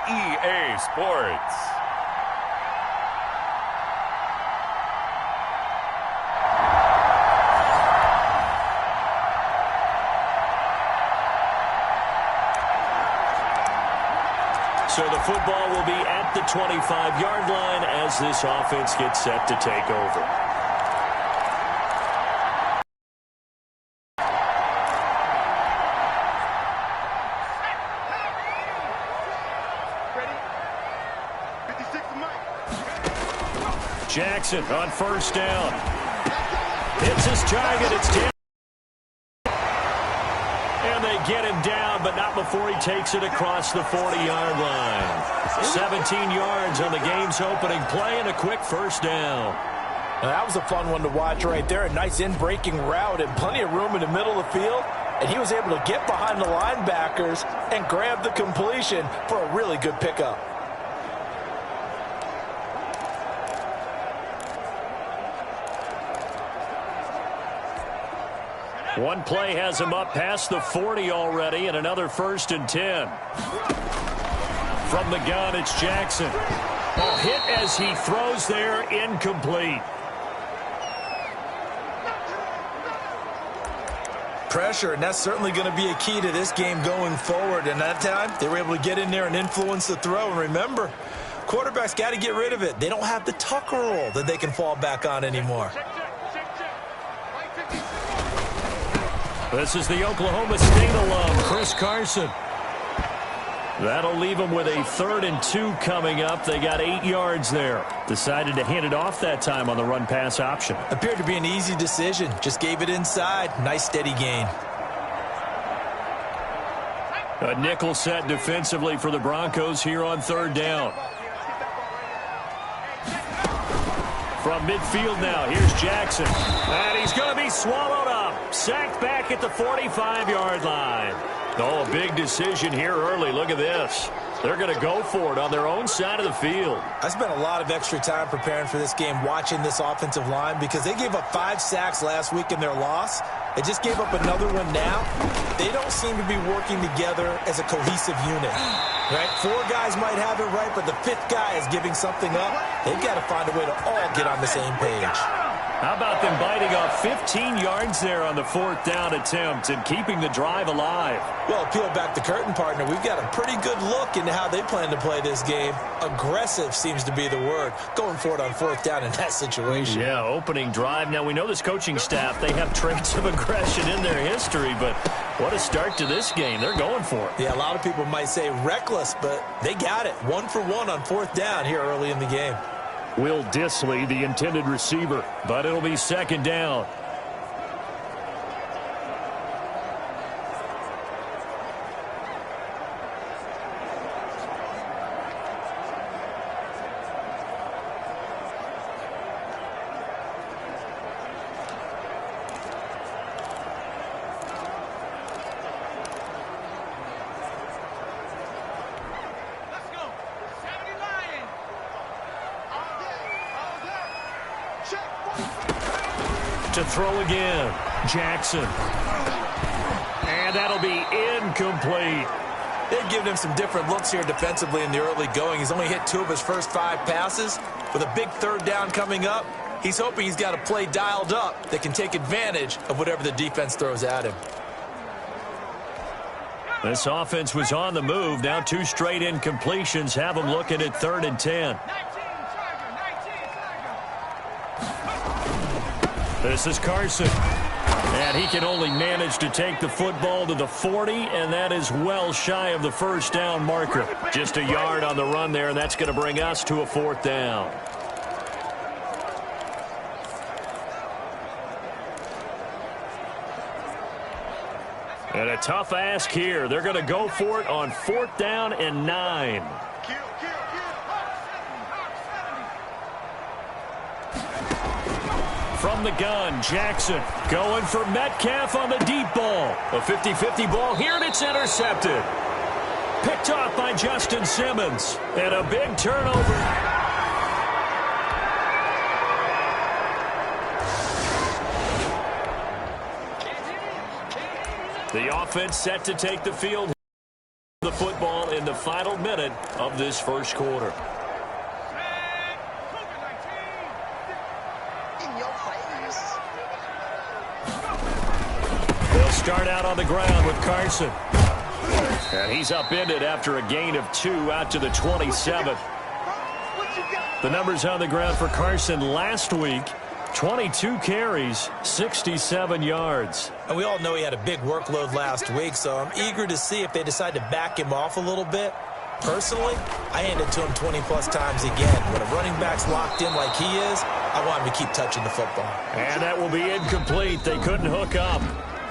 EA Sports. So the football will be at the 25-yard line as this offense gets set to take over. Jackson on first down. Hits his target. It's 10. And they get him down, but not before he takes it across the 40-yard line. 17 yards on the game's opening play and a quick first down. Now, that was a fun one to watch right there. A nice in-breaking route and plenty of room in the middle of the field. And he was able to get behind the linebackers and grab the completion for a really good pickup. One play has him up past the 40 already, and another 1st and 10. From the gun, it's Jackson. Ball hit as he throws there, incomplete. Pressure, and that's certainly going to be a key to this game going forward. And that time, they were able to get in there and influence the throw. And remember, quarterbacks got to get rid of it. They don't have the Tucker roll that they can fall back on anymore. This is the Oklahoma State alum, Chris Carson. That'll leave them with a 3rd and 2 coming up. They got 8 yards there. Decided to hand it off that time on the run-pass option. Appeared to be an easy decision. Just gave it inside. Nice, steady gain. A nickel set defensively for the Broncos here on 3rd down. From midfield now, here's Jackson. And he's going to be swallowed up. Sacked back at the 45-yard line. Oh, a big decision here early. Look at this. They're going to go for it on their own side of the field. I spent a lot of extra time preparing for this game, watching this offensive line, because they gave up 5 sacks last week in their loss. They just gave up another one now. They don't seem to be working together as a cohesive unit. Right? 4 guys might have it right, but the 5th guy is giving something up. They've got to find a way to all get on the same page. How about them biting off 15 yards there on the 4th down attempt and keeping the drive alive? Well, peel back the curtain, partner. We've got a pretty good look into how they plan to play this game. Aggressive seems to be the word. Going for it on 4th down in that situation. Yeah, opening drive. Now, we know this coaching staff, they have traits of aggression in their history, but what a start to this game. They're going for it. Yeah, a lot of people might say reckless, but they got it. 1 for 1 on 4th down here early in the game. Will Dissly, the intended receiver, but it'll be 2nd down. To throw again, Jackson. And that'll be incomplete. They've given him some different looks here defensively in the early going. He's only hit 2 of his first 5 passes. With a big 3rd down coming up, he's hoping he's got a play dialed up that can take advantage of whatever the defense throws at him. This offense was on the move. Now 2 straight incompletions have them looking at 3rd and 10. This is Carson. And he can only manage to take the football to the 40, and that is well shy of the 1st down marker. Just a yard on the run there, and that's going to bring us to a 4th down. And a tough ask here. They're going to go for it on 4th down and 9. From the gun, Jackson going for Metcalf on the deep ball. A 50-50 ball here, and it's intercepted. Picked off by Justin Simmons. And a big turnover. The offense set to take the field. The football in in the final minute of this first quarter. They'll start out on the ground with Carson. And he's upended after a gain of 2 out to the 27th. The numbers on the ground for Carson last week: 22 carries, 67 yards. And we all know he had a big workload last week, so I'm eager to see if they decide to back him off a little bit. Personally, I hand it to him 20-plus times again. When a running back's locked in like he is, I want him to keep touching the football. And that will be incomplete. They couldn't hook up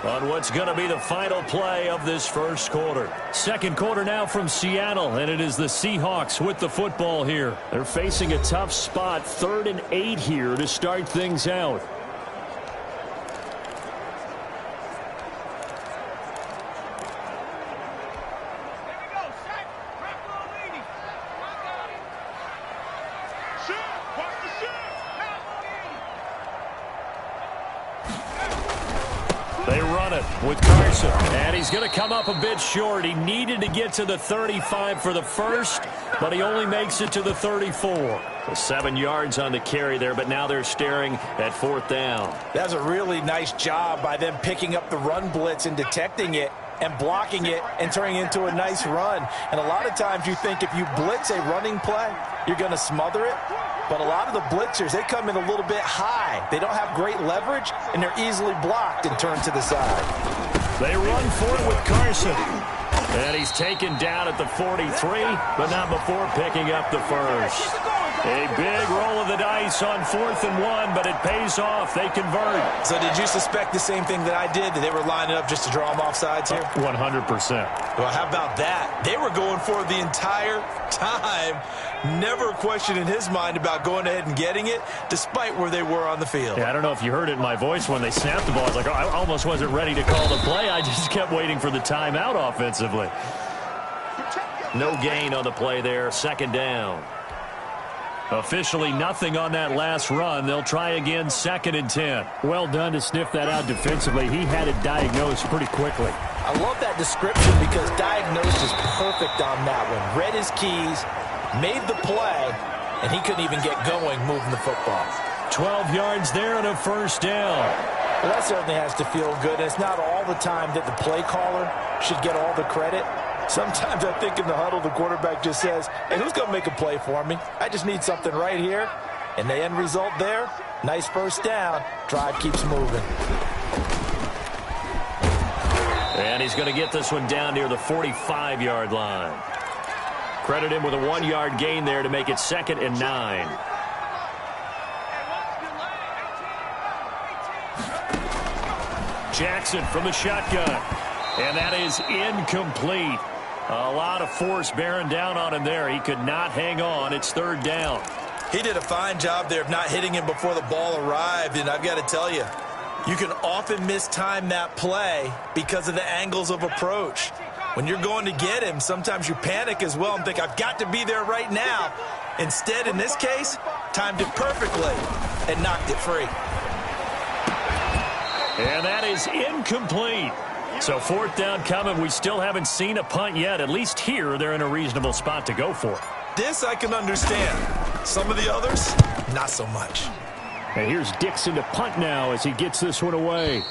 on what's going to be the final play of this first quarter. Second quarter now from Seattle, and it is the Seahawks with the football here. They're facing a tough spot, 3rd and 8 here to start things out. They run it with Carson, and he's going to come up a bit short. He needed to get to the 35 for the first, but he only makes it to the 34. 7 yards on the carry there, but now they're staring at 4th down. That's a really nice job by them picking up the run blitz and detecting it and blocking it and turning it into a nice run. And a lot of times you think if you blitz a running play, you're going to smother it. But a lot of the blitzers, they come in a little bit high. They don't have great leverage, and they're easily blocked and turned to the side. They run for it with Carson. And he's taken down at the 43, but not before picking up the first. A big roll of the dice on 4th and 1, but it pays off. They convert. So did you suspect the same thing that I did, that they were lining up just to draw them off sides here? 100%. Well, how about that? They were going for it the entire time. Never a question in his mind about going ahead and getting it, despite where they were on the field. Yeah, I don't know if you heard it in my voice when they snapped the ball. I was like, I almost wasn't ready to call the play. I just kept waiting for the timeout offensively. No gain on the play there. 2nd down. Officially nothing on that last run. They'll try again, 2nd and 10. Well done to sniff that out defensively. He had it diagnosed pretty quickly. I love that description because diagnosed is perfect on that one. Read his keys, made the play, and he couldn't even get going moving the football. 12 yards there and a 1st down. Well, that certainly has to feel good. It's not all the time that the play caller should get all the credit. Sometimes I think in the huddle, the quarterback just says, hey, who's going to make a play for me? I just need something right here. And the end result there, nice 1st down. Drive keeps moving. And he's going to get this one down near the 45-yard line. Credit him with a 1-yard gain there to make it 2nd and 9. Jackson from the shotgun. And that is incomplete. A lot of force bearing down on him there. He could not hang on. It's 3rd down. He did a fine job there of not hitting him before the ball arrived. And I've got to tell you, you can often mistime that play because of the angles of approach. When you're going to get him, sometimes you panic as well and think, I've got to be there right now. Instead, in this case, timed it perfectly and knocked it free. And that is incomplete. So 4th down coming. We still haven't seen a punt yet. At least here, they're in a reasonable spot to go for. This I can understand. Some of the others, not so much. And here's Dixon to punt now as he gets this one away.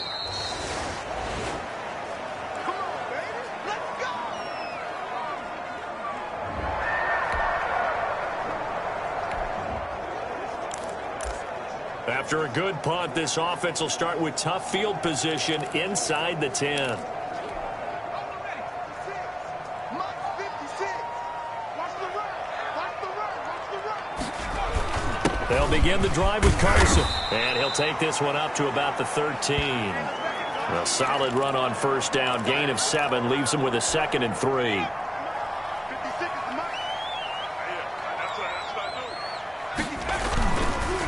After a good punt, this offense will start with tough field position inside the 10. They'll begin the drive with Carson. And he'll take this one up to about the 13. A solid run on 1st down. Gain of 7 leaves him with a 2nd and 3.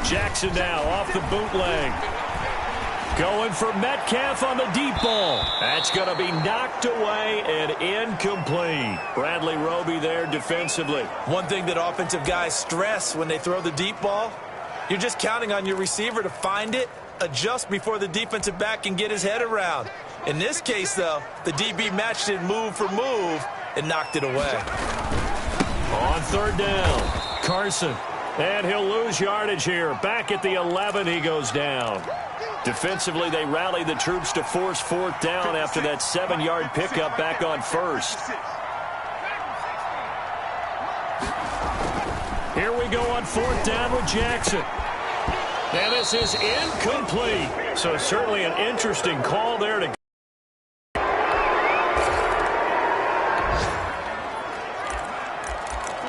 Jackson now off the bootleg. Going for Metcalf on the deep ball. That's going to be knocked away and incomplete. Bradley Roby there defensively. One thing that offensive guys stress when they throw the deep ball, you're just counting on your receiver to find it, adjust before the defensive back can get his head around. In this case, though, the DB matched it move for move, and knocked it away. On third down, Carson. And he'll lose yardage here. Back at the 11, he goes down. Defensively, they rally the troops to force fourth down after that 7-yard pickup back on first. Here we go on fourth down with Jackson. And this is incomplete. So certainly an interesting call there to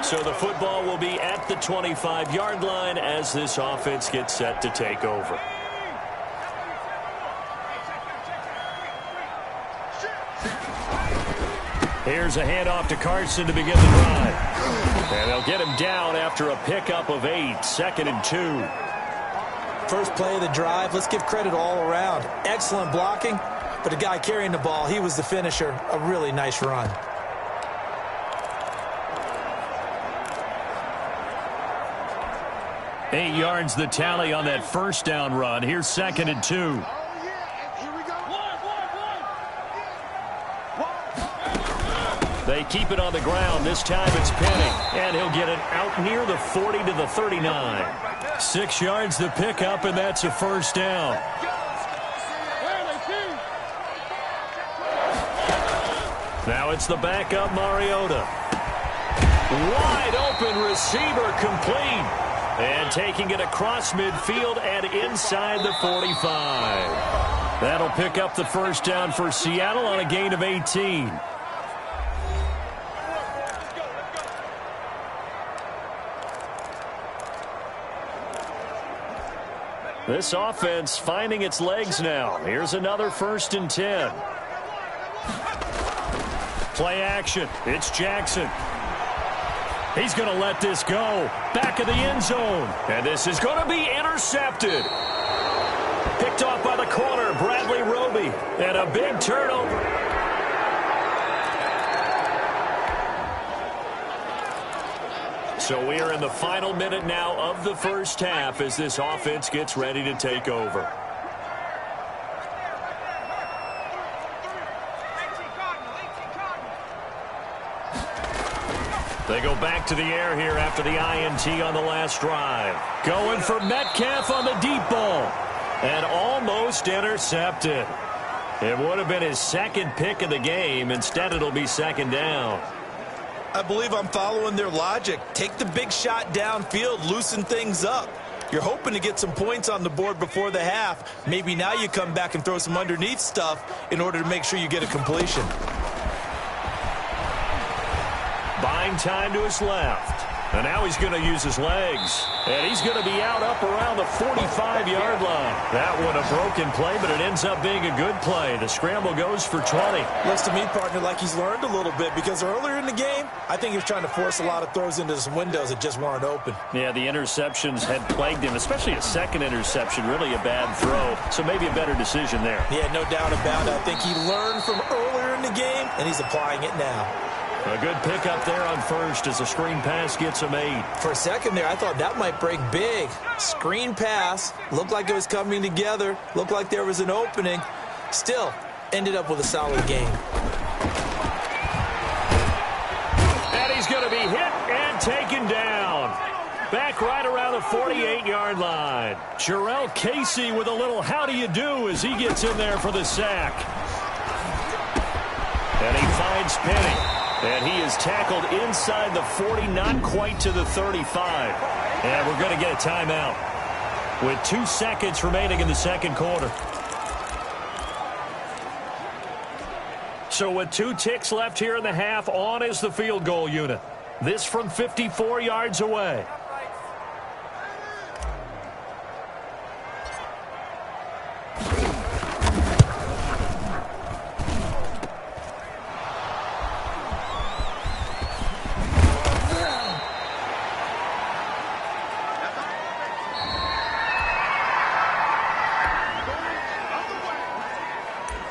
So the football will be at the 25-yard line as this offense gets set to take over. Here's a handoff to Carson to begin the drive. And they'll get him down after a pickup of 8, 2nd and 2. First play of the drive, let's give credit all around. Excellent blocking, but the guy carrying the ball, he was the finisher. A really nice run. Eight yards the tally on that first down run. Here's 2nd and 2. They keep it on the ground. This time it's Penny. And he'll get it out near the 40 to the 39. 6 yards the pickup, and that's a first down. Now it's the backup Mariota. Wide open receiver complete. And taking it across midfield and inside the 45. That'll pick up the first down for Seattle on a gain of 18. This offense finding its legs now. Here's another 1st and 10. Play action. It's Jackson. He's going to let this go. Back of the end zone. And this is going to be intercepted. Picked off by the corner, Bradley Roby. And a big turnover. So we are in the final minute now of the first half as this offense gets ready to take over. They go back to the air here after the INT on the last drive. Going for Metcalf on the deep ball. And almost intercepted. It would have been his 2nd pick of the game. Instead, it'll be 2nd down. I believe I'm following their logic. Take the big shot downfield, loosen things up. You're hoping to get some points on the board before the half. Maybe now you come back and throw some underneath stuff in order to make sure you get a completion. Buying time to his left. And now he's going to use his legs. And he's going to be out up around the 45-yard line. That one a broken play, but it ends up being a good play. The scramble goes for 20. Looks to me, partner, like he's learned a little bit because earlier in the game, I think he was trying to force a lot of throws into some windows that just weren't open. Yeah, the interceptions had plagued him, especially a 2nd interception, really a bad throw. So maybe a better decision there. Yeah, no doubt about it. I think he learned from earlier in the game, and he's applying it now. A good pickup there on first as a screen pass gets him 8. For a second there, I thought that might break big. Screen pass. Looked like it was coming together. Looked like there was an opening. Still, ended up with a solid game. And he's going to be hit and taken down. Back right around the 48-yard line. Jarrell Casey with a little how do you do as he gets in there for the sack. And he finds Penny. And he is tackled inside the 40, not quite to the 35. And we're going to get a timeout with 2 seconds remaining in the 2nd quarter. So with 2 ticks left here in the half, on is the field goal unit. This from 54 yards away.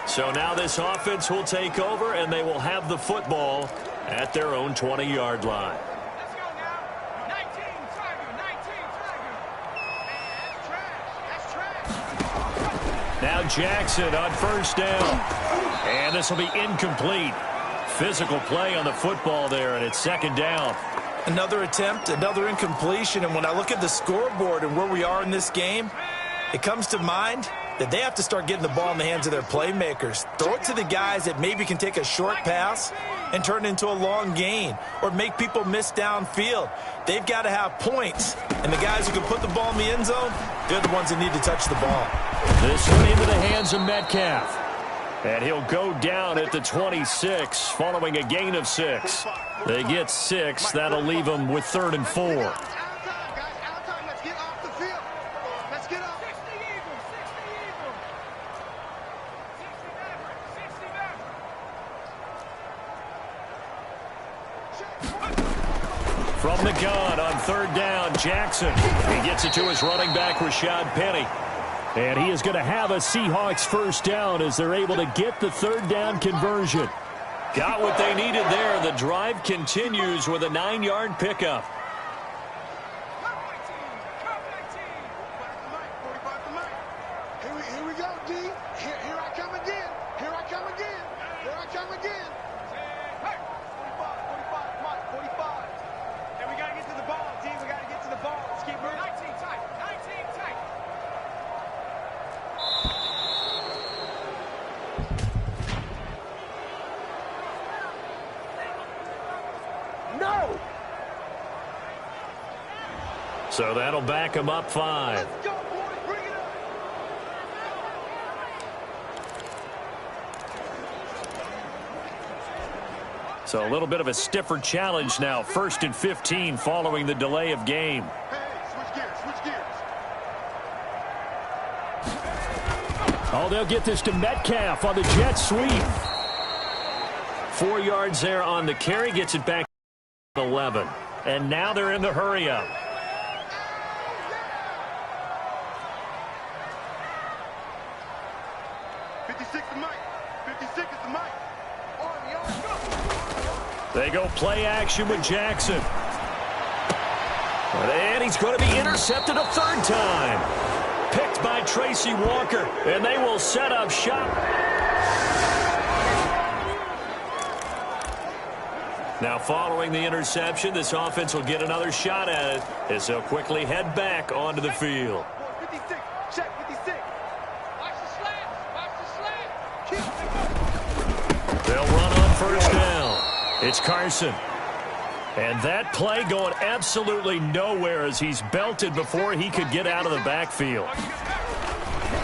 So now this offense will take over, and they will have the football at their own 20-yard line. Now Jackson on first down. And this will be incomplete. physical play on the football there, and it's second down. Another attempt, another incompletion, and when I look at the scoreboard and where we are in this game, it comes to mind that they have to start getting the ball in the hands of their playmakers. Throw it to the guys that maybe can take a short pass and turn it into a long gain or make people miss downfield. They've got to have points, and the guys who can put the ball in the end zone, they're the ones that need to touch the ball. This one into the hands of Metcalf. And he'll go down at the 26 following a gain of 6. They get 6. That'll leave them with 3rd and 4. From the gun on 3rd down, Jackson. He gets it to his running back, Rashad Penny. And he is going to have a Seahawks first down as they're able to get the 3rd down conversion. Got what they needed there. The drive continues with a 9-yard pickup. Here we go, D. Here I come again. Here I come again. Here I come again. 45, Mike, 45. And we got to get to the ball, D. We got to get to the ball. Let's keep moving. 19 tight. 19 tight. No! So that'll back him up 5. Let's go, boys. Bring it up. So a little bit of a stiffer challenge now. 1st and 15 following the delay of game. Hey, switch gears, switch gears. Oh, they'll get this to Metcalf on the jet sweep. 4 yards there on the carry. Gets it back to 11. And now they're in the hurry-up. They go play action with Jackson. And he's going to be intercepted a 3rd time. Picked by Tracy Walker. And they will set up shop. Now following the interception, this offense will get another shot at it as they'll quickly head back onto the field. 56, check 56. Watch the slant. Watch the slant. They'll run on 1st down. It's Carson. And that play going absolutely nowhere as he's belted before he could get out of the backfield.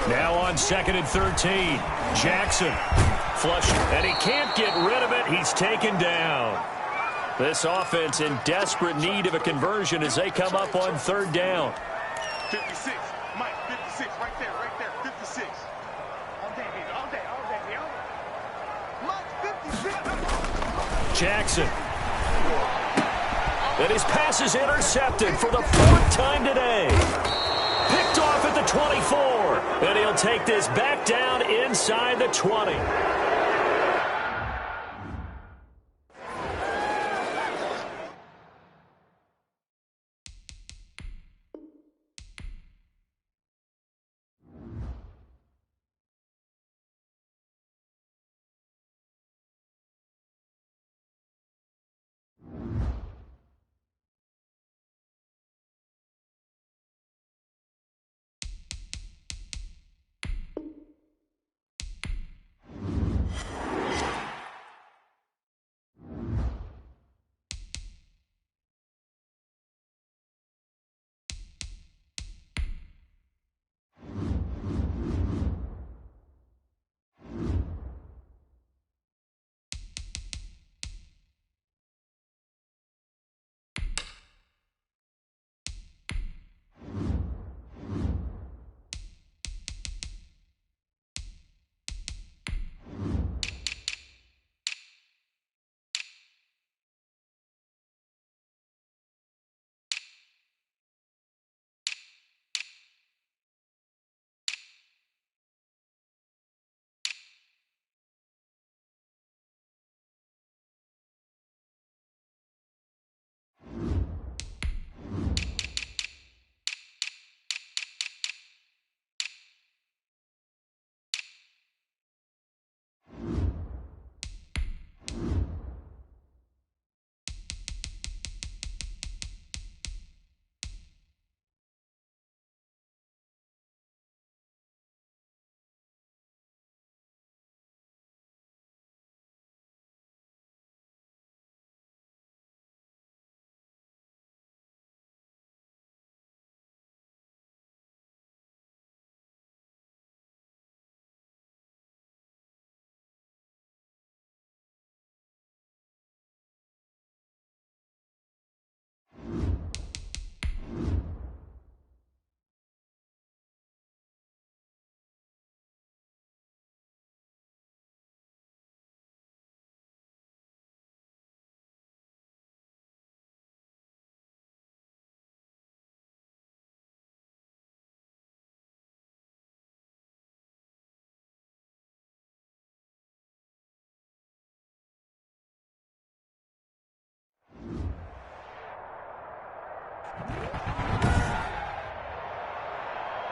Now on 2nd and 13. Jackson. Flushed. And he can't get rid of it. He's taken down. This offense in desperate need of a conversion as they come up on 3rd down. 56. Mike, 56. Right there. 56. All day, baby. All day. Mike, 56. Jackson. And his pass is intercepted for the 4th time today. Picked off at the 24. And he'll take this back down inside the 20.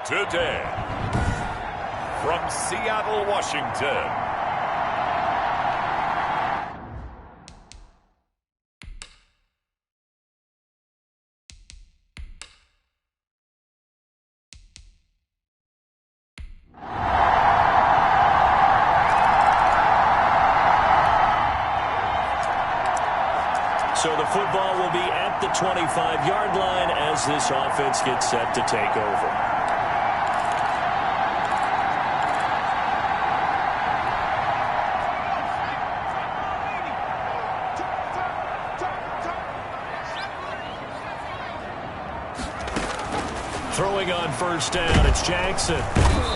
Today, from Seattle, Washington, so the football will be at the 25-yard line as this offense gets set to take over. Throwing on first down, it's Jackson.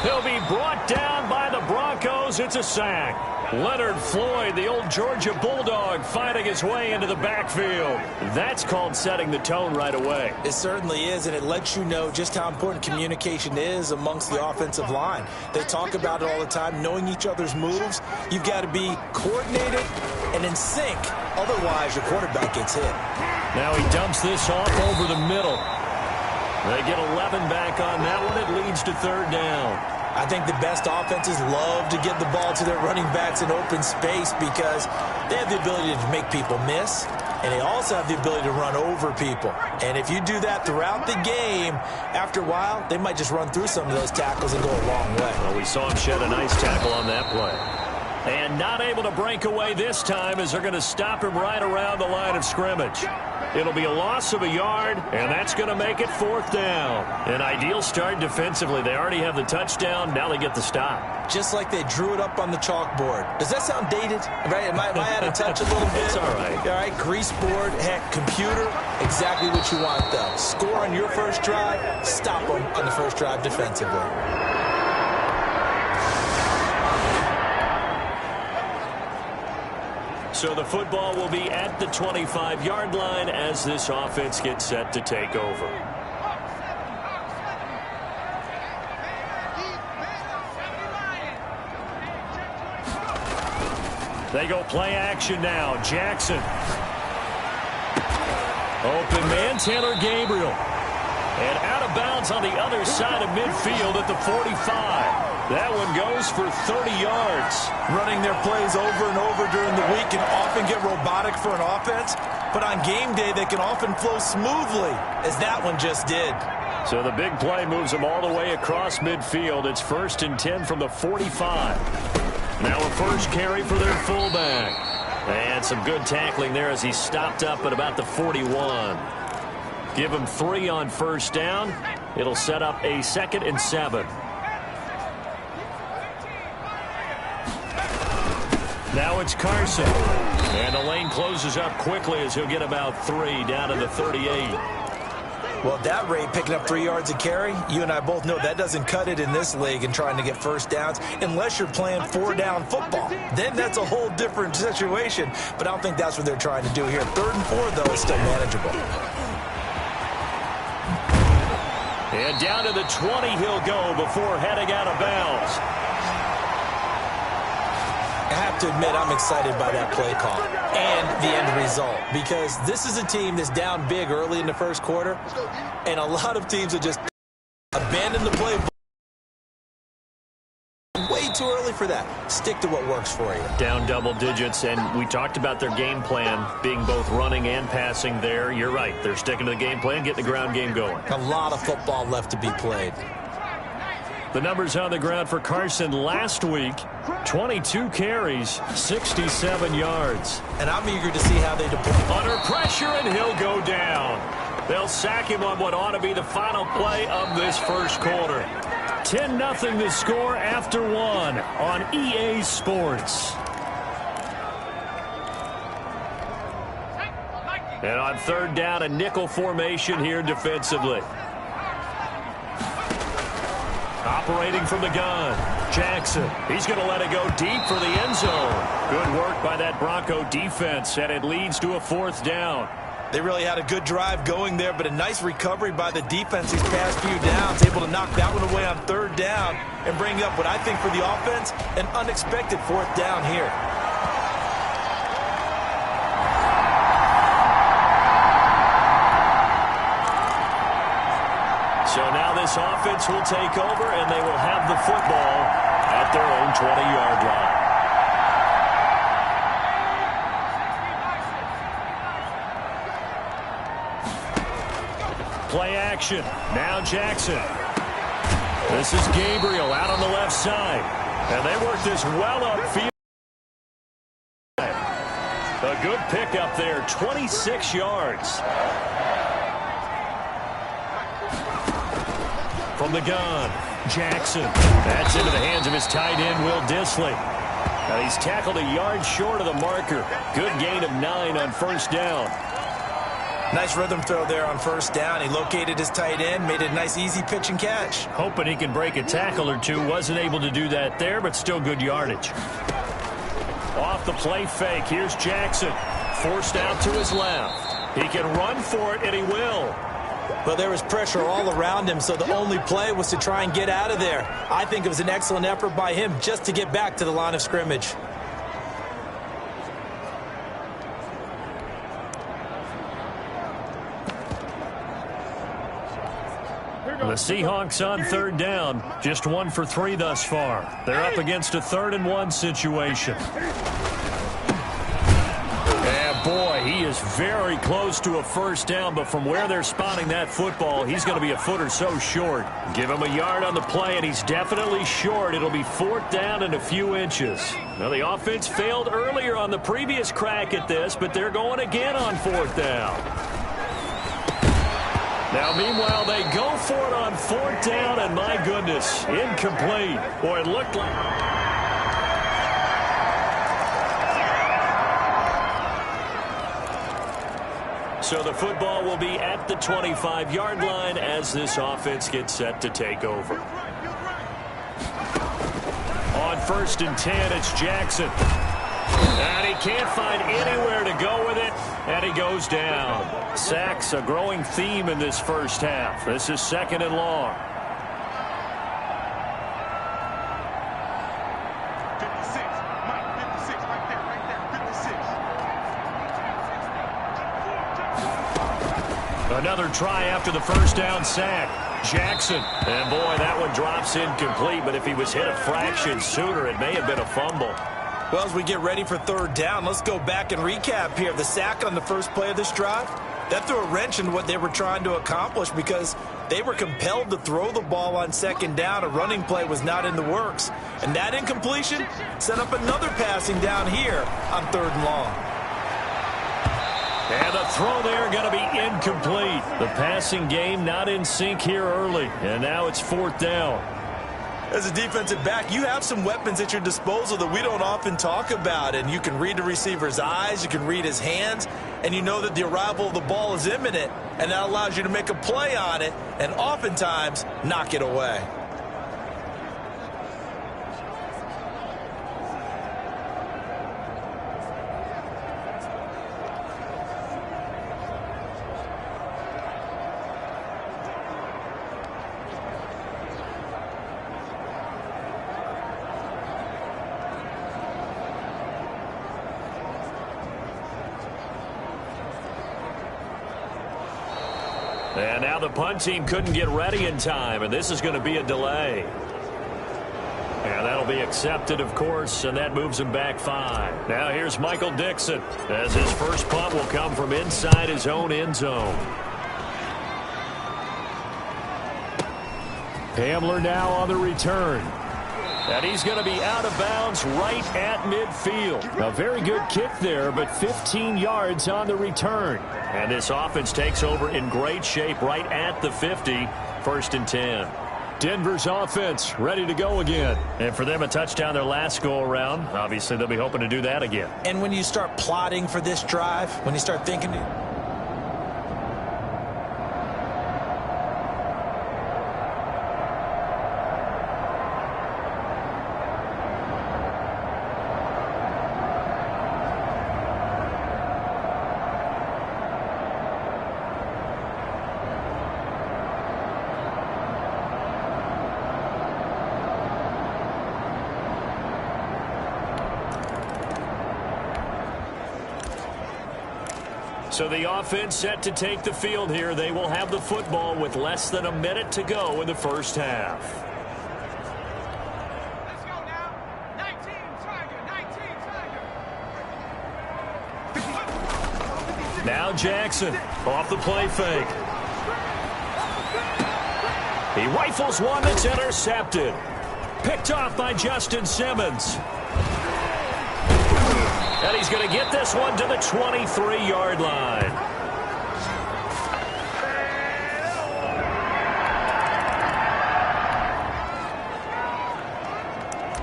He'll be brought down by the Broncos. It's a sack. Leonard Floyd, the old Georgia Bulldog, fighting his way into the backfield. That's called setting the tone right away. It certainly is, and it lets you know just how important communication is amongst the offensive line. They talk about it all the time, knowing each other's moves. You've got to be coordinated and in sync. Otherwise, your quarterback gets hit. Now he dumps this off over the middle. They get 11 back on that one. It leads to third down. I think the best offenses love to get the ball to their running backs in open space because they have the ability to make people miss, and they also have the ability to run over people. And if you do that throughout the game, after a while, they might just run through some of those tackles and go a long way. Well, we saw him shed a nice tackle on that play. And not able to break away this time as they're going to stop him right around the line of scrimmage. It'll be a loss of a yard, and that's going to make it fourth down. An ideal start defensively. They already have the touchdown. Now they get the stop. Just like they drew it up on the chalkboard. Does that sound dated? Right? Am I out of touch a little bit? It's all right. All right, grease board, heck, computer, exactly what you want, though. Score on your first drive, stop them on the first drive defensively. So the football will be at the 25-yard line as this offense gets set to take over. They go play action now. Jackson. Open man, Taylor Gabriel. And out of bounds on the other side of midfield at the 45. That one goes for 30 yards. Running their plays over and over during the week can often get robotic for an offense, but on game day they can often flow smoothly, as that one just did. So the big play moves them all the way across midfield. It's 1st and 10 from the 45. Now a first carry for their fullback. And some good tackling there as he stopped up at about the 41. Give him 3 on first down. It'll set up a 2nd and 7. Now it's Carson. And the lane closes up quickly as he'll get about 3 down to the 38. Well, at that rate, picking up 3 yards a carry, you and I both know that doesn't cut it in this league and trying to get first downs unless you're playing 4-down football. Then that's a whole different situation, but I don't think that's what they're trying to do here. 3rd and 4, though, is still manageable. And down to the 20 he'll go before heading out of bounds. I have to admit I'm excited by that play call and the end result because this is a team that's down big early in the first quarter, and a lot of teams have just abandoned the play way too early for that. Stick to what works for you. Down double digits, and we talked about their game plan being both running and passing there. You're right. They're sticking to the game plan, getting the ground game going. A lot of football left to be played. The numbers on the ground for Carson last week, 22 carries, 67 yards. And I'm eager to see how they deploy. Under pressure, and he'll go down. They'll sack him on what ought to be the final play of this first quarter. 10-0 the score after 1 on EA Sports. And on 3rd down, a nickel formation here defensively. Operating from the gun, Jackson. He's going to let it go deep for the end zone. Good work by that Bronco defense, and it leads to a 4th down. They really had a good drive going there, but a nice recovery by the defense these past few downs, able to knock that one away on 3rd down and bring up what I think for the offense, an unexpected 4th down here. So now this offense will take over, and they will have the football at their own 20-yard line. Play action. Now Jackson. This is Gabriel out on the left side. And they work this well upfield. A good pickup there, 26 yards. From the gun, Jackson. That's into the hands of his tight end, Will Dissly. And he's tackled a yard short of the marker. Good gain of 9 on first down. Nice rhythm throw there on first down. He located his tight end, made it a nice easy pitch and catch. Hoping he can break a tackle or two. Wasn't able to do that there, but still good yardage. Off the play fake, here's Jackson. Forced out to his left. He can run for it, and he will. Well, there was pressure all around him, so the only play was to try and get out of there. I think it was an excellent effort by him just to get back to the line of scrimmage. The Seahawks on third down, just 1 for 3 thus far. They're up against a 3rd-and-1 situation. And boy, he is very close to a first down, but from where they're spotting that football, he's going to be a foot or so short. Give him a yard on the play, and he's definitely short. It'll be 4th down and a few inches. Now, the offense failed earlier on the previous crack at this, but they're going again on 4th down. Now, meanwhile, they go for it on 4th down, and my goodness, incomplete. Boy, it looked like... So the football will be at the 25-yard line as this offense gets set to take over. On 1st and 10, it's Jackson. And he can't find anywhere to go with it, and he goes down. Sacks, a growing theme in this first half. This is 2nd and long. 56, Mike, 56, right there, 56. Another try after the first down sack. Jackson. And boy, that one drops incomplete, but if he was hit a fraction sooner, it may have been a fumble. Well, as we get ready for 3rd down, let's go back and recap here. The sack on the first play of this drive, that threw a wrench in what they were trying to accomplish because they were compelled to throw the ball on 2nd down. A running play was not in the works. And that incompletion set up another passing down here on 3rd and long. And the throw there going to be incomplete. The passing game not in sync here early. And now it's 4th down. As a defensive back, you have some weapons at your disposal that we don't often talk about. And you can read the receiver's eyes, you can read his hands, and you know that the arrival of the ball is imminent. And that allows you to make a play on it and oftentimes knock it away. And now the punt team couldn't get ready in time, and this is going to be a delay. And that'll be accepted, of course, and that moves him back 5. Now here's Michael Dixon, as his first punt will come from inside his own end zone. Hamler now on the return. And he's going to be out of bounds right at midfield. A very good kick there, but 15 yards on the return. And this offense takes over in great shape right at the 50, 1st and 10. Denver's offense ready to go again. And for them, a touchdown their last go-around. Obviously, they'll be hoping to do that again. And when you start plotting for this drive, when you start thinking... So the offense set to take the field here. They will have the football with less than a minute to go in the first half. Let's go now. 19 Tiger, 19 Tiger. Now Jackson off the play fake. He rifles one that's intercepted. Picked off by Justin Simmons. And he's going to get this one to the 23-yard line.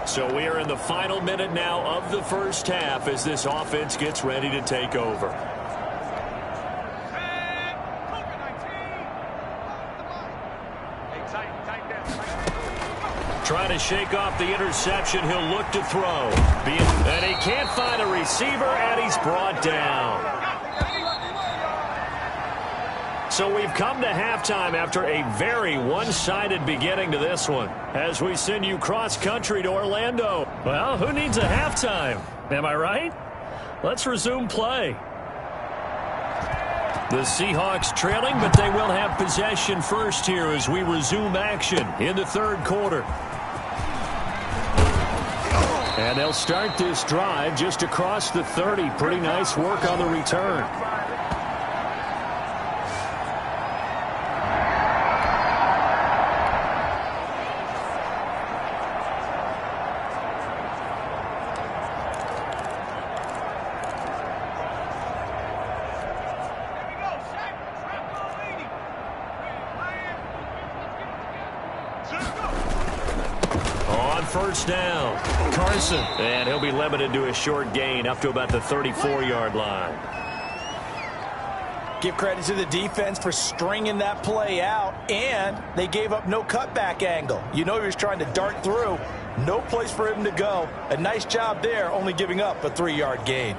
So we are in the final minute now of the first half as this offense gets ready to take over. Trying to shake off the interception. He'll look to throw. And he can't find a receiver, and he's brought down. So we've come to halftime after a very one-sided beginning to this one as we send you cross-country to Orlando. Well, who needs a halftime? Am I right? Let's resume play. The Seahawks trailing, but they will have possession first here as we resume action in the third quarter. And they'll start this drive just across the 30. Pretty nice work on the return. First down, Carson, and he'll be limited to a short gain up to about the 34-yard line. Give credit to the defense for stringing that play out, and they gave up no cutback angle. You know he was trying to dart through. No place for him to go. A nice job there, only giving up a 3-yard gain.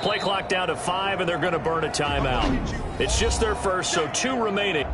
Play clock down to 5, and they're going to burn a timeout. It's just their first, so 2 remaining.